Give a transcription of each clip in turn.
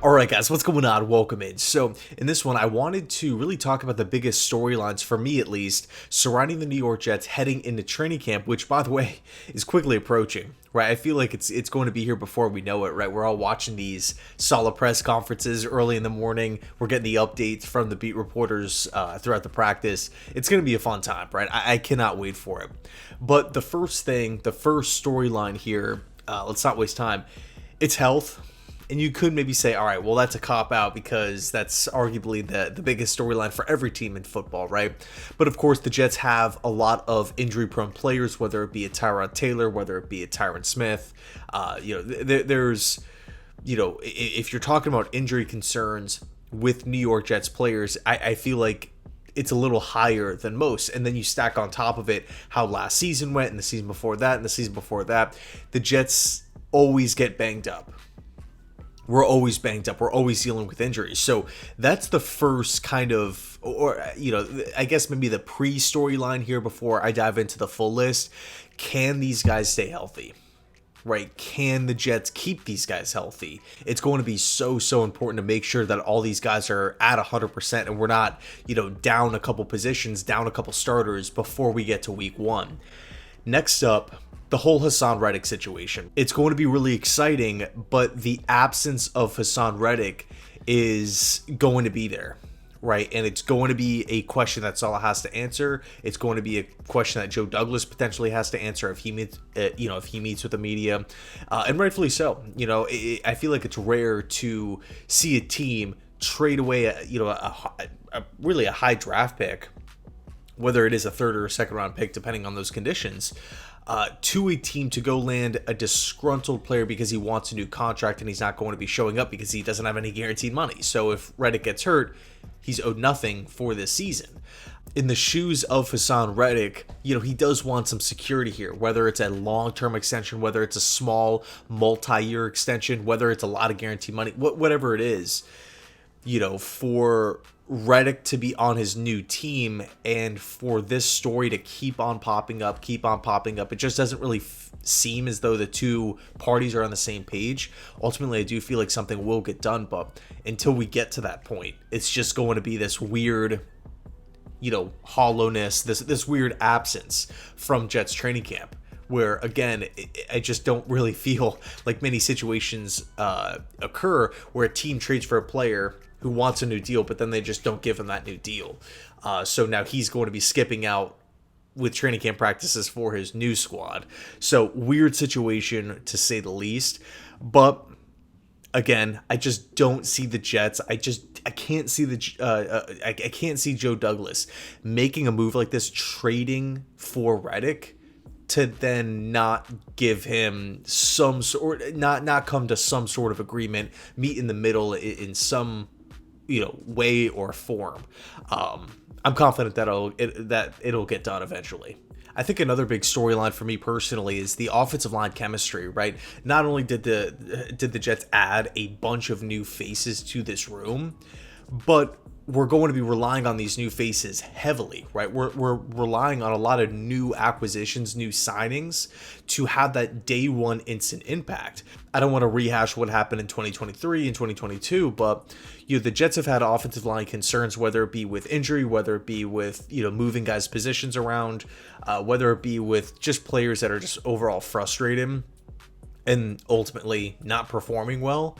All right, guys, what's going on? Welcome in. So, in this one, I wanted to really talk about the biggest storylines, for me at least, surrounding the New York Jets heading into training camp, which, by the way, is quickly approaching, right? I feel like it's going to be here before we know it, right? We're all watching these solid press conferences early in the morning. We're getting the updates from the beat reporters throughout the practice. It's going to be a fun time, right? I cannot wait for it. But the first storyline here, let's not waste time, it's health. And you could maybe say, all right, well, that's a cop-out because that's arguably the biggest storyline for every team in football, right? But, of course, the Jets have a lot of injury-prone players, whether it be a Tyrod Taylor, whether it be a Tyron Smith. There's, if you're talking about injury concerns with New York Jets players, I feel like it's a little higher than most. And then you stack on top of it how last season went and the season before that and the season before that. The Jets always get banged up. We're always banged up. We're always dealing with injuries. So that's the first kind of, I guess maybe the pre-storyline here before I dive into the full list. Can these guys stay healthy? Right? Can the Jets keep these guys healthy? It's going to be so important to make sure that all these guys are at 100% and we're not, down a couple positions, down a couple starters before we get to week one. Next up, the whole Hassan Reddick situation. It's going to be really exciting, but the absence of Hassan Reddick is going to be there, right? And it's going to be a question that Saleh has to answer. It's going to be a question that Joe Douglas potentially has to answer if he meets, if he meets with the media, and rightfully so. I feel like it's rare to see a team trade away, a really a high draft pick, whether it is a third or a second round pick, depending on those conditions. To a team to go land a disgruntled player because he wants a new contract and he's not going to be showing up because he doesn't have any guaranteed money. So if Reddick gets hurt, he's owed nothing for this season. In the shoes of Hassan Reddick, he does want some security here, whether it's a long-term extension, whether it's a small multi-year extension, whether it's a lot of guaranteed money, whatever it is, for Reddick to be on his new team and for this story to keep on popping up. It just doesn't really seem as though the two parties are on the same page. Ultimately, I do feel like something will get done, but until we get to that point, it's just going to be this weird, hollowness, this weird absence from Jets training camp. Where, again, I just don't really feel like many situations occur where a team trades for a player who wants a new deal, but then they just don't give him that new deal. So now he's going to be skipping out with training camp practices for his new squad. So weird situation, to say the least. But, again, I just don't see the Jets. I can't see I can't see Joe Douglas making a move like this, trading for Reddick, to then not give him some sort, not come to some sort of agreement, meet in the middle in some, way or form. I'm confident that it'll get done eventually. I think another big storyline for me personally is the offensive line chemistry, right? Not only did the Jets add a bunch of new faces to this room, but we're going to be relying on these new faces heavily, right? We're relying on a lot of new acquisitions, new signings to have that day one instant impact. I don't want to rehash what happened in 2023 and 2022, but the Jets have had offensive line concerns, whether it be with injury, whether it be with moving guys' positions around, whether it be with just players that are just overall frustrated and ultimately not performing well.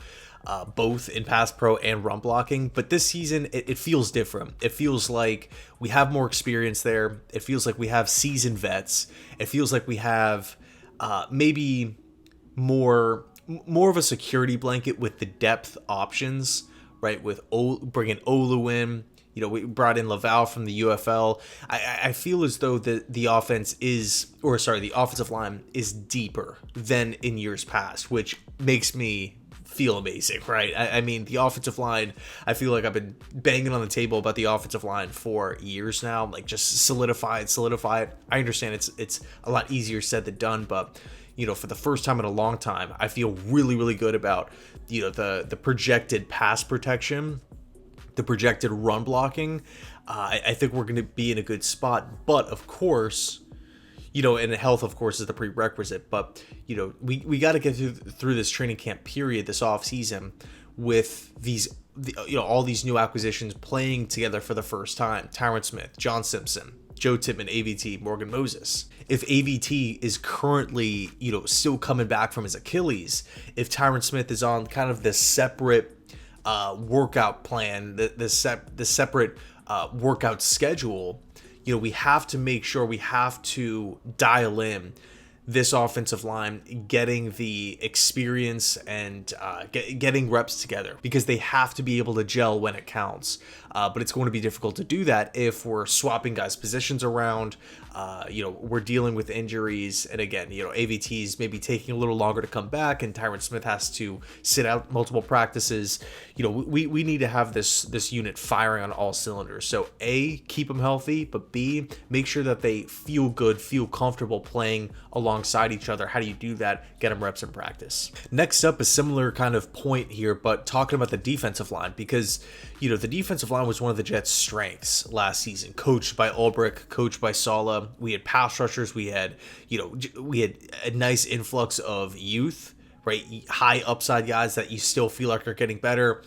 Both in pass pro and run blocking. But this season, it feels different. It feels like we have more experience there. It feels like we have seasoned vets. It feels like we have maybe more of a security blanket with the depth options, right? With bringing Olu in. We brought in Laval from the UFL. I feel as though the offensive line is deeper than in years past, which makes me feel amazing, right? I mean, the offensive line, I feel like I've been banging on the table about the offensive line for years now, like just solidify it. I understand it's a lot easier said than done, but for the first time in a long time, I feel really good about the projected pass protection, the projected run blocking. I think we're going to be in a good spot, but of course, and health, of course, is the prerequisite. But, we got to get through this training camp period, this off season, with all these new acquisitions playing together for the first time. Tyron Smith, John Simpson, Joe Tippmann, AVT, Morgan Moses. If AVT is currently, still coming back from his Achilles, if Tyron Smith is on kind of this separate workout plan, the separate workout schedule, we have to make sure, we have to dial in this offensive line, getting the experience and getting reps together, because they have to be able to gel when it counts. But it's going to be difficult to do that if we're swapping guys' positions around. We're dealing with injuries, and again, AVT's maybe taking a little longer to come back, and Tyron Smith has to sit out multiple practices. We need to have this unit firing on all cylinders. So A, keep them healthy, but B, make sure that they feel good, feel comfortable playing alongside each other. How do you do that? Get them reps in practice. Next up, a similar kind of point here, but talking about the defensive line, because the defensive line was one of the Jets' strengths last season, coached by Ulbrich, coached by Saleh. We had pass rushers. We had a nice influx of youth, right? High upside guys that you still feel like are getting better.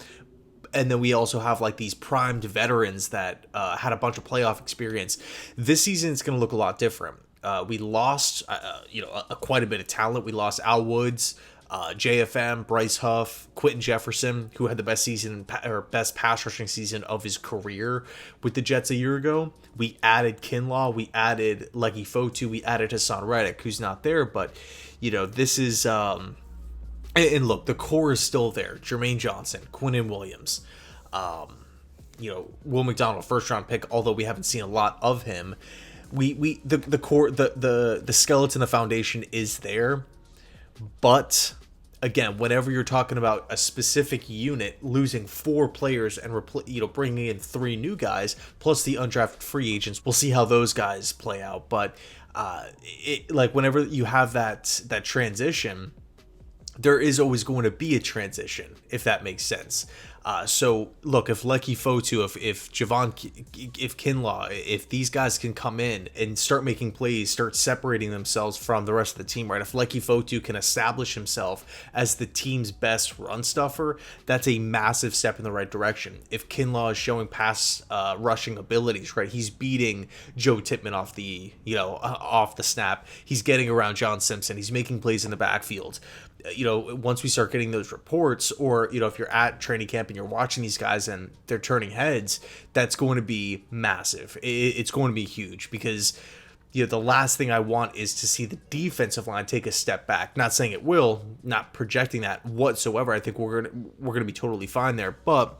And then we also have like these primed veterans that had a bunch of playoff experience. This season, it's going to look a lot different. We lost, quite a bit of talent. We lost Al Woods, JFM, Bryce Huff, Quentin Jefferson, who had the best pass rushing season of his career with the Jets a year ago. We added Kinlaw, we added Leggy Fotu, we added Haason Reddick, who's not there, but this is and look, the core is still there. Jermaine Johnson, Quinnen Williams, Will McDonald, first round pick, although we haven't seen a lot of him. The core, the skeleton, the foundation is there, but again, whenever you're talking about a specific unit losing 4 players and bringing in 3 new guys plus the undrafted free agents, we'll see how those guys play out. But whenever you have that kinda there is always going to be a transition, if that makes sense. So look, if Leggy Fotu, if Javon, if Kinlaw, if these guys can come in and start making plays, start separating themselves from the rest of the team, right? If Leggy Fotu can establish himself as the team's best run stuffer, that's a massive step in the right direction. If Kinlaw is showing pass rushing abilities, right? He's beating Joe Tippmann off the snap. He's getting around John Simpson. He's making plays in the backfield. Once we start getting those reports, or if you're at training camp and you're watching these guys and they're turning heads, that's going to be massive. It's going to be huge, because the last thing I want is to see the defensive line take a step back. Not saying it will, not projecting that whatsoever. I think we're gonna be totally fine there. But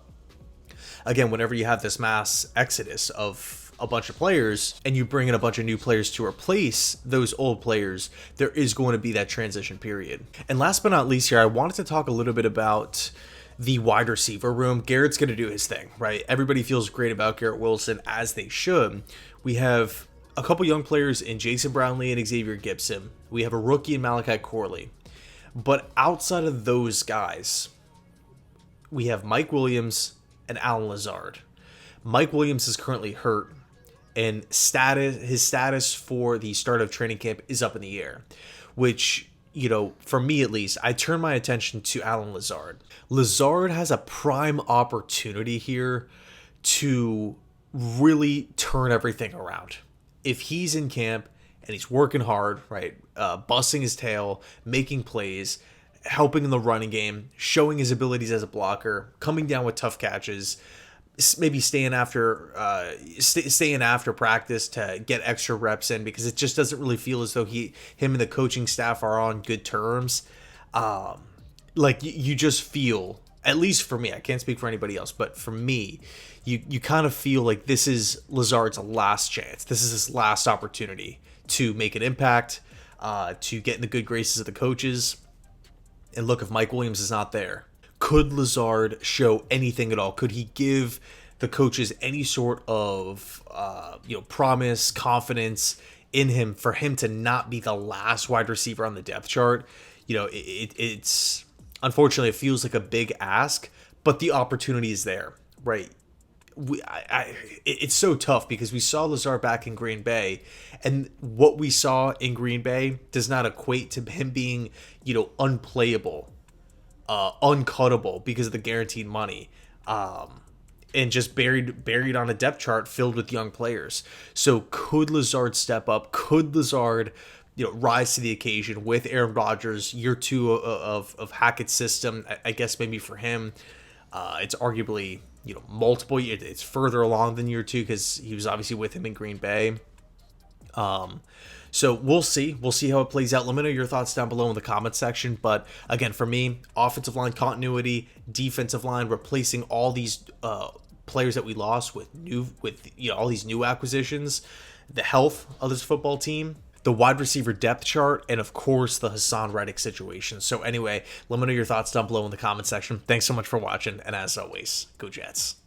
again, whenever you have this mass exodus of a bunch of players and you bring in a bunch of new players to replace those old players, there is going to be that transition period. And last but not least here, I wanted to talk a little bit about the wide receiver room. Garrett's going to do his thing, right? Everybody feels great about Garrett Wilson, as they should. We have a couple young players in Jason Brownlee and Xavier Gibson. We have a rookie in Malachi Corley. But outside of those guys, we have Mike Williams and Alan Lazard. Mike Williams is currently hurt, and his status for the start of training camp is up in the air, which, for me at least, I turn my attention to Alan Lazard. Lazard has a prime opportunity here to really turn everything around. If he's in camp and he's working hard, right, busting his tail, making plays, helping in the running game, showing his abilities as a blocker, coming down with tough catches, maybe staying after practice to get extra reps in, because it just doesn't really feel as though him and the coaching staff are on good terms. You just feel, at least for me, I can't speak for anybody else, but for me, you kind of feel like this is Lazard's last chance. This is his last opportunity to make an impact, to get in the good graces of the coaches. And look, if Mike Williams is not there, could Lazard show anything at all? Could he give the coaches any sort of promise, confidence in him, for him to not be the last wide receiver on the depth chart? It's unfortunately, it feels like a big ask, but the opportunity is there, right? It's so tough, because we saw Lazard back in Green Bay, and what we saw in Green Bay does not equate to him being unplayable uncuttable because of the guaranteed money. And just buried on a depth chart filled with young players. So could Lazard step up? Could Lazard, rise to the occasion with Aaron Rodgers, year two of Hackett's system? I guess maybe for him, it's arguably multiple years. It's further along than year two because he was obviously with him in Green Bay. So we'll see. We'll see how it plays out. Let me know your thoughts down below in the comment section. But again, for me, offensive line continuity, defensive line replacing all these players that we lost with all these new acquisitions, the health of this football team, the wide receiver depth chart, and of course the Hassan Reddick situation. So anyway, let me know your thoughts down below in the comment section. Thanks so much for watching, and as always, go Jets.